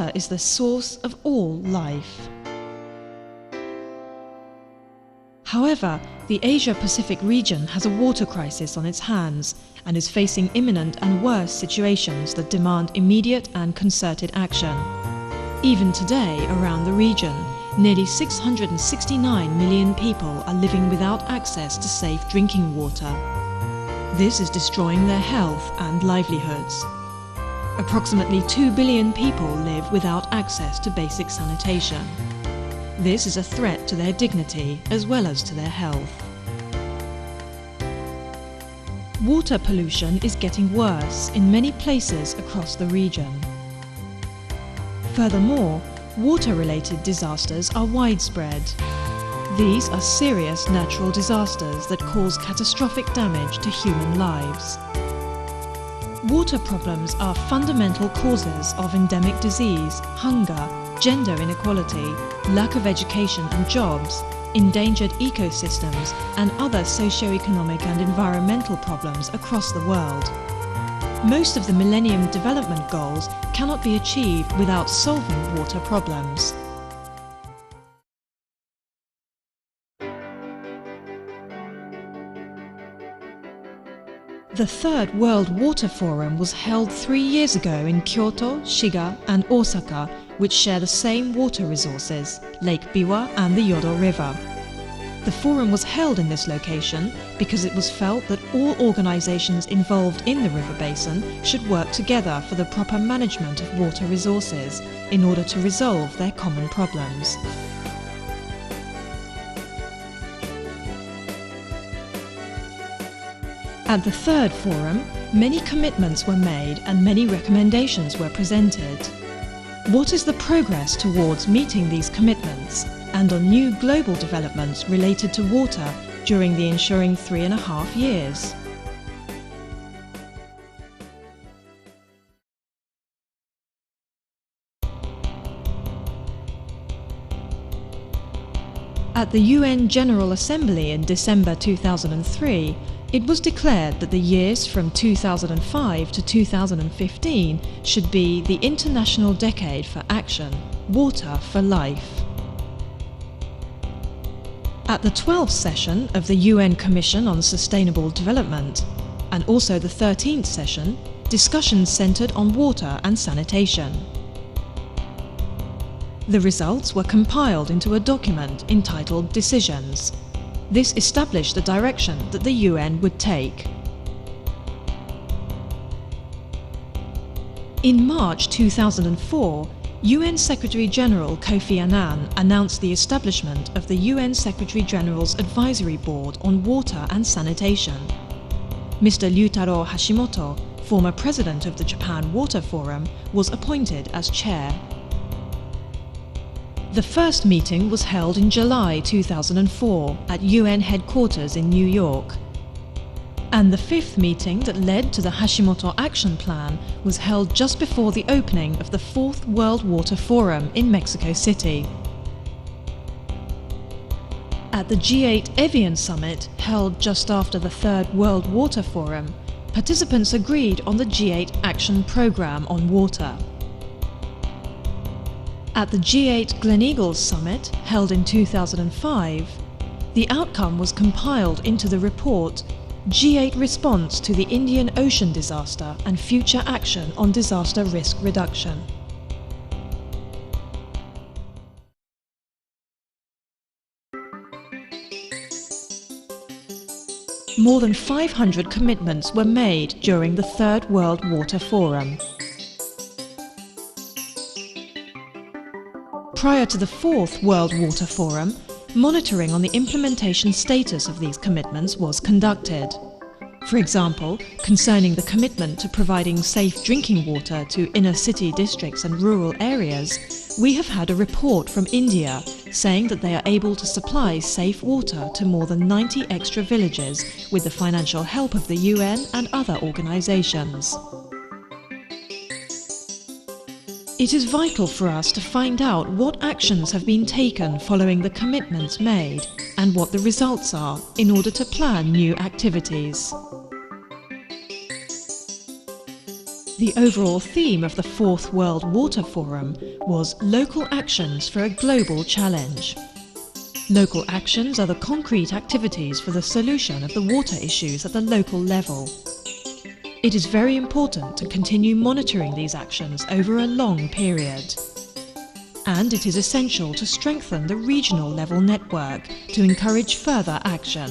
Water is the source of all life. However, the Asia-Pacific region has a water crisis on its hands and is facing imminent and worse situations that demand immediate and concerted action. Even today, around the region, nearly 669 million people are living without access to safe drinking water. This is destroying their health and livelihoods. Approximately 2 billion people live without access to basic sanitation. This is a threat to their dignity as well as to their health. Water pollution is getting worse in many places across the region. Furthermore, water-related disasters are widespread. These are serious natural disasters that cause catastrophic damage to human lives. Water problems are fundamental causes of endemic disease, hunger, gender inequality, lack of education and jobs, endangered ecosystems, and other socio-economic and environmental problems across the world. Most of the Millennium Development Goals cannot be achieved without solving water problems. The Third World Water Forum was held 3 years ago in Kyoto, Shiga and Osaka, which share the same water resources, Lake Biwa and the Yodo River. The forum was held in this location because it was felt that all organizations involved in the river basin should work together for the proper management of water resources in order to resolve their common problems. At the third forum, many commitments were made and many recommendations were presented. What is the progress towards meeting these commitments and on new global developments related to water during the ensuing 3.5 years? At the UN General Assembly in December 2003, it was declared that the years from 2005 to 2015 should be the International Decade for Action, Water for Life. At the 12th session of the UN Commission on Sustainable Development, and also the 13th session, discussions centered on water and sanitation. The results were compiled into a document entitled Decisions. This established the direction that the UN would take. In March 2004, UN Secretary-General Kofi Annan announced the establishment of the UN Secretary-General's Advisory Board on Water and Sanitation. Mr. Ryutaro Hashimoto, former president of the Japan Water Forum, was appointed as chair. The first meeting was held in July 2004 at UN headquarters in New York. And the fifth meeting that led to the Hashimoto Action Plan was held just before the opening of the Fourth World Water Forum in Mexico City. At the G8 Evian Summit, held just after the Third World Water Forum, participants agreed on the G8 Action Programme on Water. At the G8 Gleneagles Summit, held in 2005, the outcome was compiled into the report G8 Response to the Indian Ocean Disaster and Future Action on Disaster Risk Reduction. More than 500 commitments were made during the Third World Water Forum. Prior to the Fourth World Water Forum, monitoring on the implementation status of these commitments was conducted. For example, concerning the commitment to providing safe drinking water to inner city districts and rural areas, we have had a report from India saying that they are able to supply safe water to more than 90 extra villages with the financial help of the UN and other organizations. It is vital for us to find out what actions have been taken following the commitments made and what the results are in order to plan new activities. The overall theme of the Fourth World Water Forum was Local Actions for a Global Challenge. Local actions are the concrete activities for the solution of the water issues at the local level. It is very important to continue monitoring these actions over a long period. And it is essential to strengthen the regional level network to encourage further action.